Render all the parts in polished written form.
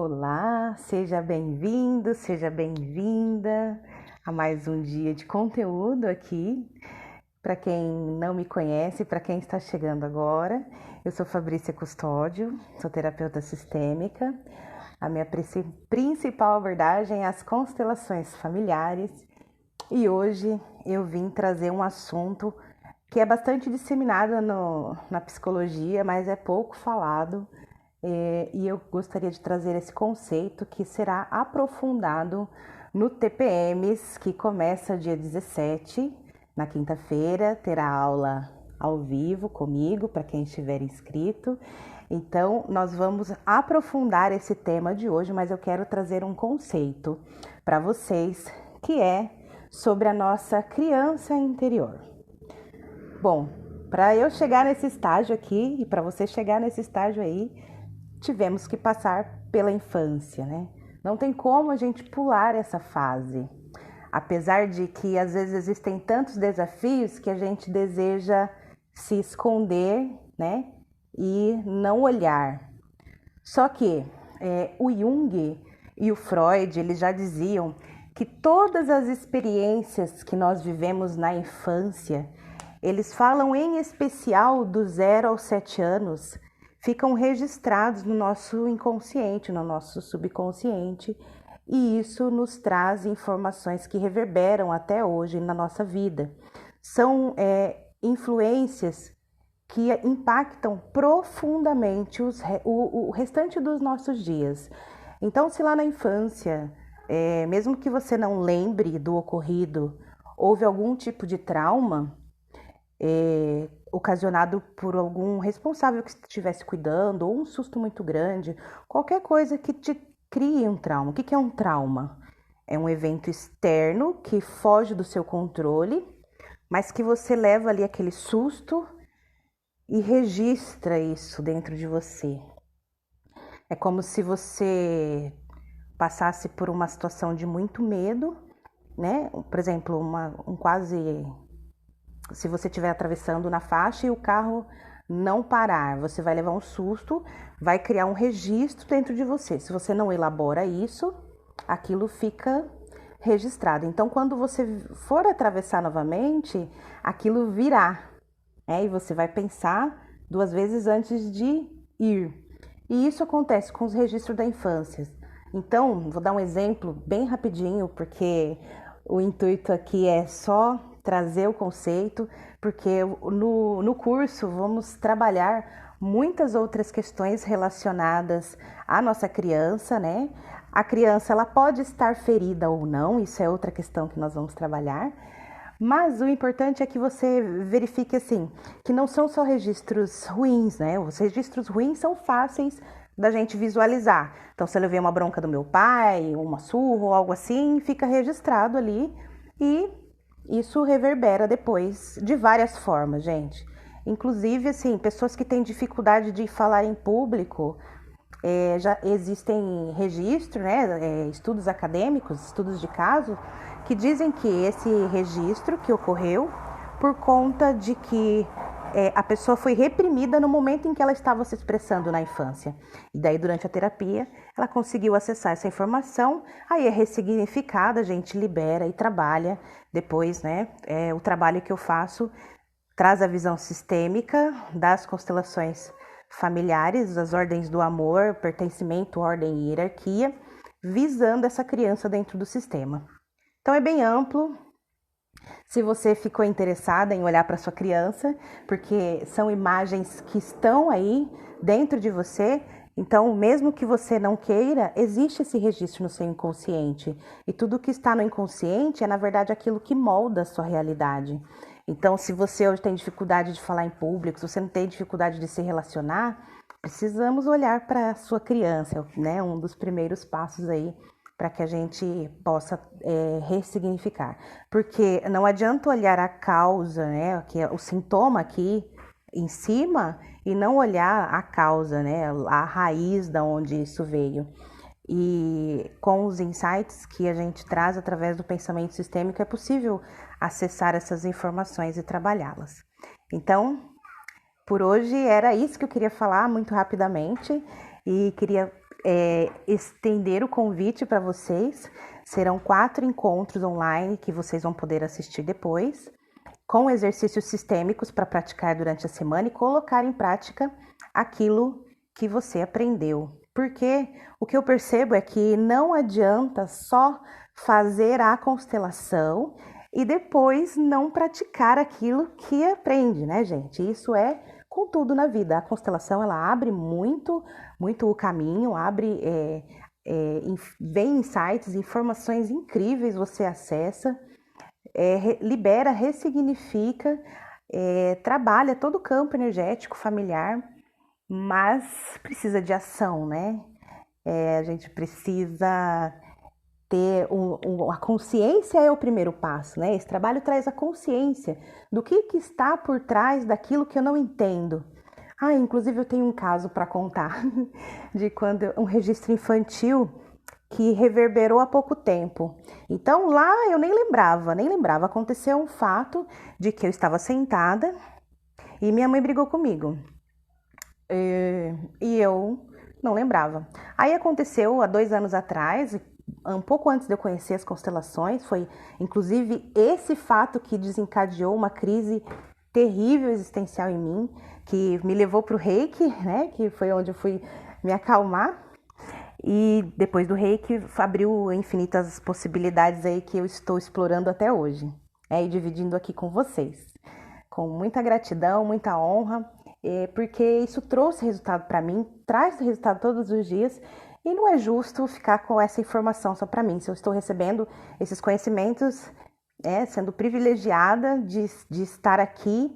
Olá, seja bem-vindo, seja bem-vinda a mais um dia de conteúdo aqui. Para quem não me conhece, para quem está chegando agora, eu sou Fabrícia Custódio, sou terapeuta sistêmica. A minha principal abordagem é as constelações familiares e hoje eu vim trazer um assunto que é bastante disseminado na psicologia, mas é pouco falado. E eu gostaria de trazer esse conceito que será aprofundado no TPMs, que começa dia 17, na quinta-feira, terá aula ao vivo comigo, para quem estiver inscrito. Então, nós vamos aprofundar esse tema de hoje, mas eu quero trazer um conceito para vocês, que é sobre a nossa criança interior. Bom, para eu chegar nesse estágio aqui, e para você chegar nesse estágio aí, tivemos que passar pela infância, né? Não tem como a gente pular essa fase. Apesar de que às vezes existem tantos desafios que a gente deseja se esconder, né? E não olhar. Só que o Jung e o Freud, eles já diziam que todas as experiências que nós vivemos na infância, eles falam em especial do 0 aos 7 anos, ficam registrados no nosso inconsciente, no nosso subconsciente, e isso nos traz informações que reverberam até hoje na nossa vida. São influências que impactam profundamente o restante dos nossos dias. Então, se lá na infância, mesmo que você não lembre do ocorrido, houve algum tipo de trauma, ocasionado por algum responsável que estivesse cuidando, ou um susto muito grande, qualquer coisa que te crie um trauma. O que é um trauma? É um evento externo que foge do seu controle, mas que você leva ali aquele susto e registra isso dentro de você. É como se você passasse por uma situação de muito medo, né? Por exemplo, se você estiver atravessando na faixa e o carro não parar, você vai levar um susto, vai criar um registro dentro de você. Se você não elabora isso, aquilo fica registrado. Então, quando você for atravessar novamente, aquilo virá, e você vai pensar 2 vezes antes de ir. E isso acontece com os registros da infância. Então, vou dar um exemplo bem rapidinho, porque o intuito aqui é só trazer o conceito, porque no curso vamos trabalhar muitas outras questões relacionadas à nossa criança, né? A criança, ela pode estar ferida ou não, isso é outra questão que nós vamos trabalhar, mas o importante é que você verifique assim, que não são só registros ruins, né? Os registros ruins são fáceis da gente visualizar. Então, se eu levei uma bronca do meu pai, uma surra ou algo assim, fica registrado ali e isso reverbera depois de várias formas, gente. Inclusive, assim, pessoas que têm dificuldade de falar em público, já existem registros, né, estudos acadêmicos, estudos de caso, que dizem que esse registro que ocorreu por conta de que a pessoa foi reprimida no momento em que ela estava se expressando na infância. E daí, durante a terapia, ela conseguiu acessar essa informação, aí é ressignificada, a gente libera e trabalha. Depois, né, o trabalho que eu faço traz a visão sistêmica das constelações familiares, das ordens do amor, pertencimento, ordem e hierarquia, visando essa criança dentro do sistema. Então, é bem amplo. Se você ficou interessada em olhar para sua criança, porque são imagens que estão aí dentro de você, então mesmo que você não queira, existe esse registro no seu inconsciente. E tudo que está no inconsciente é, na verdade, aquilo que molda a sua realidade. Então, se você hoje tem dificuldade de falar em público, se você não tem dificuldade de se relacionar, precisamos olhar para a sua criança, né? Um dos primeiros passos aí para que a gente possa ressignificar. Porque não adianta olhar a causa, né, que é o sintoma aqui em cima, e não olhar a causa, né, a raiz da onde isso veio. E com os insights que a gente traz através do pensamento sistêmico, é possível acessar essas informações e trabalhá-las. Então, por hoje era isso que eu queria falar muito rapidamente, e queria estender o convite para vocês. Serão 4 encontros online que vocês vão poder assistir depois, com exercícios sistêmicos para praticar durante a semana e colocar em prática aquilo que você aprendeu. Porque o que eu percebo é que não adianta só fazer a constelação e depois não praticar aquilo que aprende, né, gente? Isso é com tudo na vida. A constelação, ela abre muito o caminho, vem insights, informações incríveis, você acessa, libera, ressignifica, trabalha todo o campo energético familiar, mas precisa de ação, né? A gente precisa ter a consciência é o primeiro passo, né? Esse trabalho traz a consciência do que está por trás daquilo que eu não entendo. Inclusive eu tenho um caso para contar de quando um registro infantil que reverberou há pouco tempo. Então lá eu nem lembrava. Aconteceu um fato de que eu estava sentada e minha mãe brigou comigo. E eu não lembrava. Aí aconteceu há 2 anos atrás, um pouco antes de eu conhecer as constelações, foi inclusive esse fato que desencadeou uma crise terrível existencial em mim, que me levou para o Reiki, né? Que foi onde eu fui me acalmar. E depois do Reiki abriu infinitas possibilidades aí que eu estou explorando até hoje, e dividindo aqui com vocês. Com muita gratidão, muita honra, porque isso trouxe resultado para mim, traz resultado todos os dias, e não é justo ficar com essa informação só para mim. Se eu estou recebendo esses conhecimentos, sendo privilegiada de estar aqui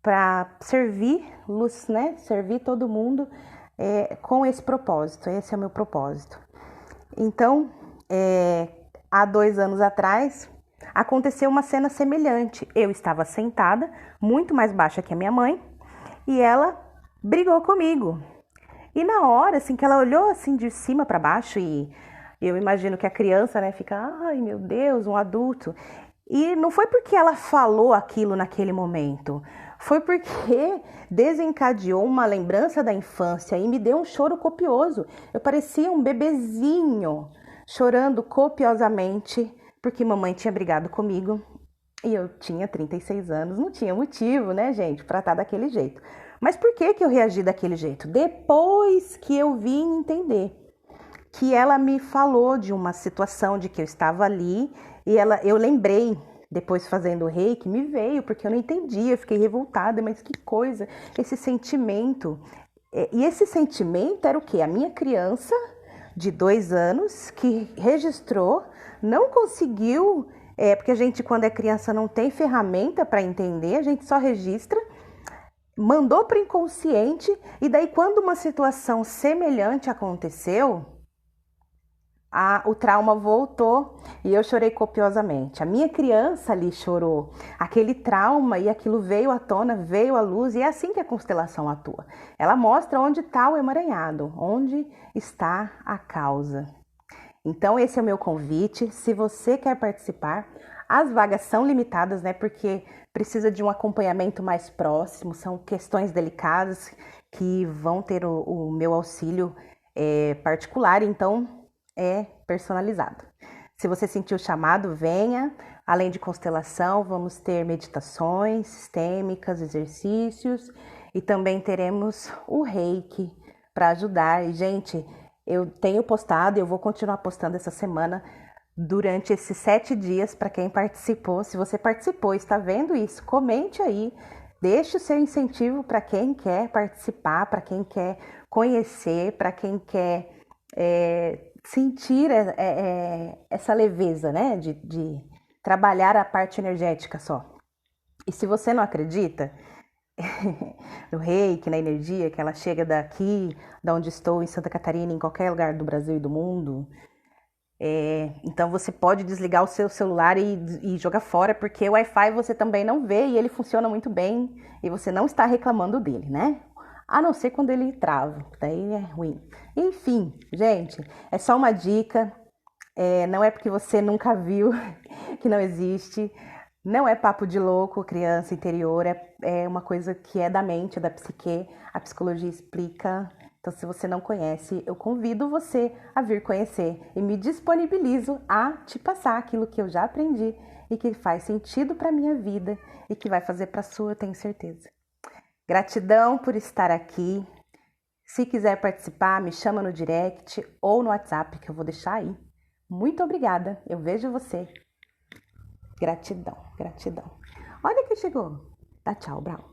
para servir luz, né? Servir todo mundo com esse propósito. Esse é o meu propósito. Então, há 2 anos atrás, aconteceu uma cena semelhante. Eu estava sentada, muito mais baixa que a minha mãe, e ela brigou comigo. E na hora, assim, que ela olhou assim de cima para baixo, e eu imagino que a criança, né, fica, ai meu Deus, um adulto. E não foi porque ela falou aquilo naquele momento, foi porque desencadeou uma lembrança da infância e me deu um choro copioso. Eu parecia um bebezinho chorando copiosamente porque mamãe tinha brigado comigo e eu tinha 36 anos, não tinha motivo, né, gente, para estar daquele jeito. Mas por que eu reagi daquele jeito? Depois que eu vim entender que ela me falou de uma situação de que eu estava ali e eu lembrei, depois fazendo o reiki, me veio, porque eu não entendia, eu fiquei revoltada, mas que coisa, esse sentimento. E esse sentimento era o quê? A minha criança de 2 anos que registrou, não conseguiu, porque a gente quando é criança não tem ferramenta para entender, a gente só registra, mandou para o inconsciente, e daí quando uma situação semelhante aconteceu, o trauma voltou e eu chorei copiosamente. A minha criança ali chorou. Aquele trauma e aquilo veio à tona, veio à luz, e é assim que a constelação atua. Ela mostra onde está o emaranhado, onde está a causa. Então esse é o meu convite. Se você quer participar, as vagas são limitadas, né? Porque precisa de um acompanhamento mais próximo, são questões delicadas que vão ter o meu auxílio particular, então é personalizado. Se você sentiu o chamado, venha. Além de constelação, vamos ter meditações sistêmicas, exercícios, e também teremos o Reiki para ajudar. E, gente, eu tenho postado e eu vou continuar postando essa semana durante esses 7 dias para quem participou. Se você participou e está vendo isso, comente aí, deixe o seu incentivo para quem quer participar, para quem quer conhecer, para quem quer sentir essa leveza, né, de trabalhar a parte energética só. E se você não acredita no reiki, na energia, que ela chega daqui, da onde estou, em Santa Catarina, em qualquer lugar do Brasil e do mundo, então você pode desligar o seu celular e jogar fora, porque o Wi-Fi você também não vê e ele funciona muito bem e você não está reclamando dele, né? A não ser quando ele trava, daí é ruim. Enfim, gente, é só uma dica, não é porque você nunca viu que não existe, não é papo de louco, criança interior, é uma coisa que é da mente, é da psique, a psicologia explica Então, se você não conhece, eu convido você a vir conhecer e me disponibilizo a te passar aquilo que eu já aprendi e que faz sentido para a minha vida e que vai fazer para a sua, eu tenho certeza. Gratidão por estar aqui. Se quiser participar, me chama no direct ou no WhatsApp, que eu vou deixar aí. Muito obrigada, eu vejo você. Gratidão, gratidão. Olha quem chegou. Dá tchau, Brau.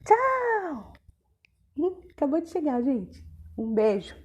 Tchau! Acabou de chegar, gente. Um beijo.